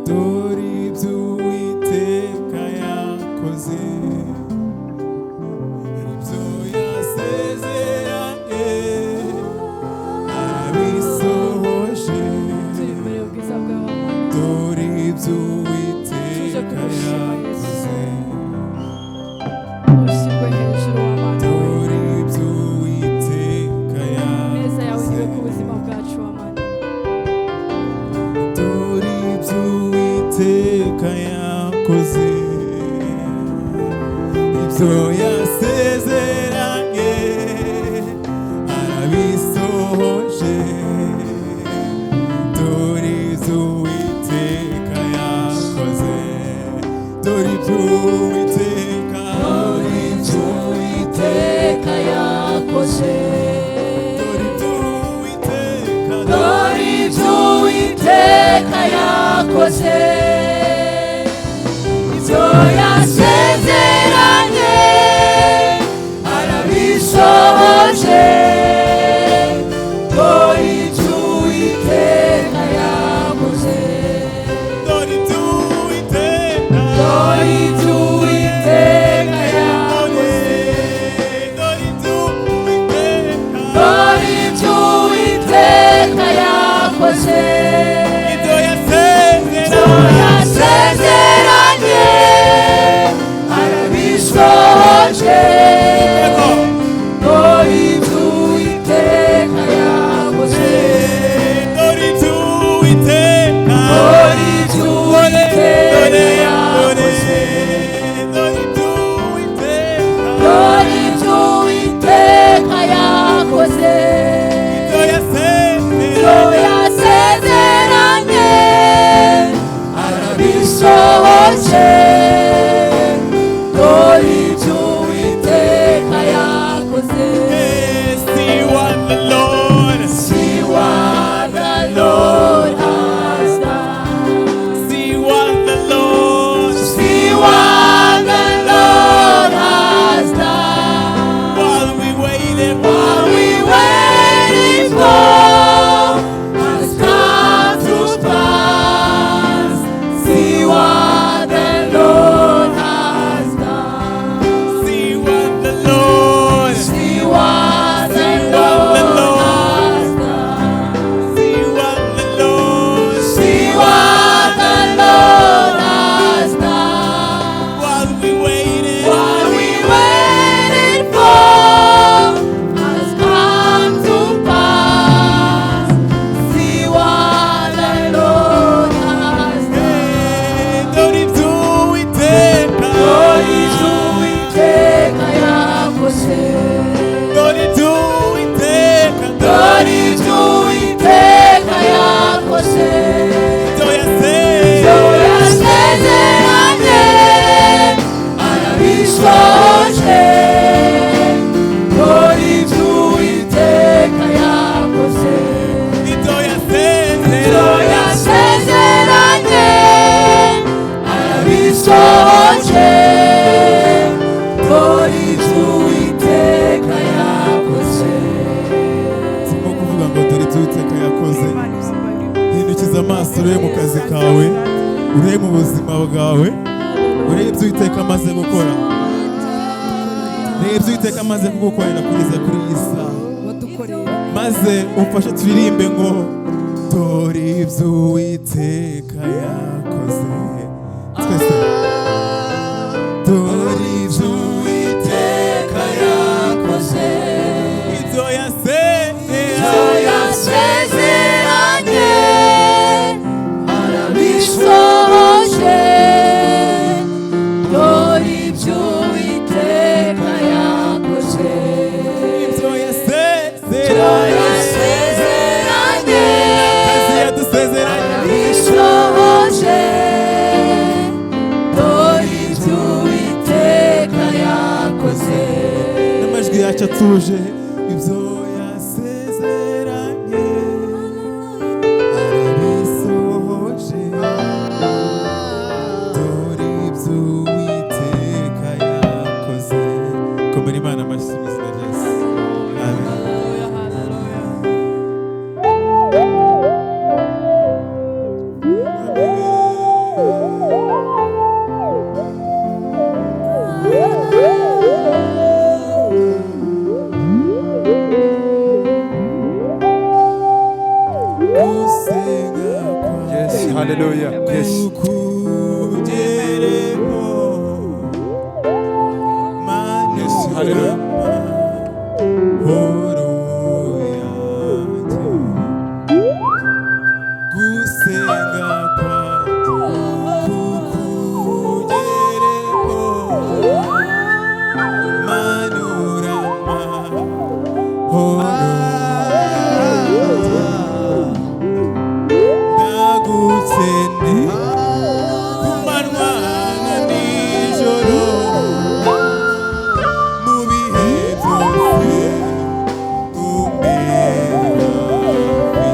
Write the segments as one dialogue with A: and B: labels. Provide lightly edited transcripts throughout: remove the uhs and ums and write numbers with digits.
A: dore ibyo Uwiteka yakoze, ibyo yasezeranye arabisohoje, dore ibyo Uwiteka yakoze, dore ibyo Uwiteka yakoze, dore ibyo Uwiteka yakoze, ibyo yasezeranye arabisohoje, dore ibyo Uwiteka yakoze, dore ibyo Uwiteka,
B: dore ibyo Uwiteka yakoze,
A: dore ibyo Uwiteka,
B: dore ibyo Uwiteka yakoze, ibyo yasezeranye arabisohoje, dore ibyo Uwiteka yakoze,
A: dore ibyo Uwiteka,
B: dore ibyo Uwiteka yakoze,
A: dore ibyo Uwiteka,
B: dore ibyo Uwiteka yakoze,
A: ibyo
B: ibyo
A: yasezeranye
B: yasezeranye arabisohoje, dore ibyo Uwiteka yakoze,
A: dore ibyo Uwiteka,
B: dore ibyo Uwiteka yakoze,
A: dore ibyo Uwiteka,
B: dore ibyo Uwiteka yakoze,
A: ibyo
B: ibyo
A: yasezeranye
B: yasezeranye arabisohoje, dore ibyo Uwiteka yakoze.
A: See what the Lord,
B: See what the Lord has done.
A: see what the Lord,
B: See what the Lord has done.
A: while we waited,
B: While we waited for has come to pass. See what the Lord has done.
A: see what the Lord,
B: See what the Lord has done.
A: see what the Lord,
B: See what the Lord has done.
A: while we waited,
B: What we waited for has come to pass. See what the Lord has done.
A: dore ibyo Uwiteka,
B: Dore ibyo Uwiteka yakoze,
A: dore ibyo Uwiteka,
B: dore ibyo Uwiteka yakoze,
A: ibyo
B: ibyo yasezeranye arabisohoje, dore ibyo Uwiteka yakoze,
A: ibyo
B: ibyo yasezeranye arabisohoje, dore ibyo Uwiteka yakoze.
A: turimo kuvuga ngo dore ibyo Uwiteka yakoze. Hindukiza amaso urebe mu kazi kawe, urebe mu buzima bwawe, urebe ibyo Uwiteka amaze gukora, reba ibyo Uwiteka amaze kugukorera kugeza kuri iyi saha, maze umfashe turirimbe ngo dore ibyo Uwiteka yakoze. Twese dore ibyo Uwiteka
B: yakoze,
A: ibyo
B: ibyo yasezeranye arabisohoje, dore ibyo Uwiteka yakoze,
A: ibyo
B: ibyo yasezeranye
A: akazi yadusezeranye,
B: arabisohoje, dore ibyo Uwiteka yakoze.
A: n'amajwi yacu atuje, ibyo yasezeranye arabisohoje, dore ibyo Uwiteka yakoze. Komera Imana amashyi mu izina rya Yesu. Amen. Amen.
C: haleluya. Yes.
A: ukugereho
C: Yes, haleluya.
A: mahoro yanjye gusenga kwanjye kukugereho manura mahoro ndagusende ku manywa na nijoro mu bihe byose umbera hafi.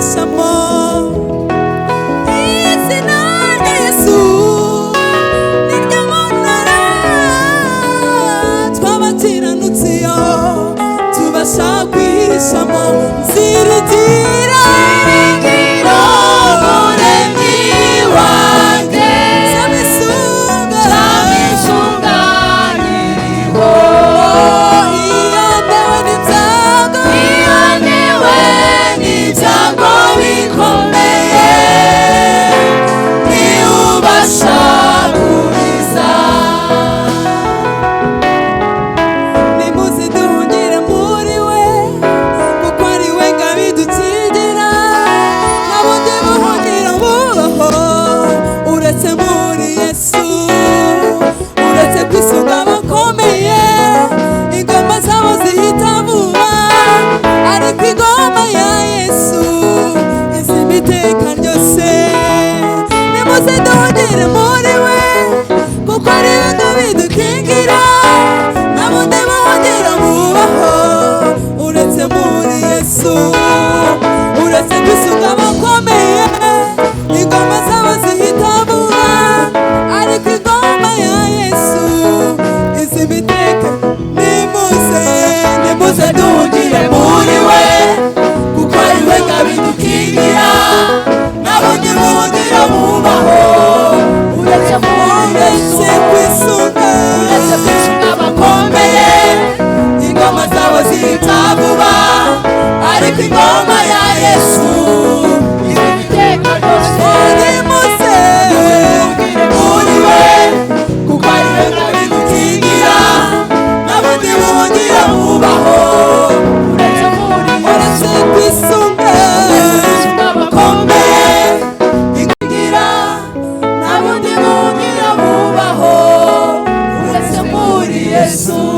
B: twishamo izina rya Yesu niryo munara tw'abakiranutsi yo tubasha kwishamo ziritira ingoma ya Yesu ibiteka byose nimuze muri we kuko ari we ngabigukingira n'abundi buhungira bubaho uretse kwisunga abakomeye ingira n'abundi buhungira bubaho uretse muri Yesu.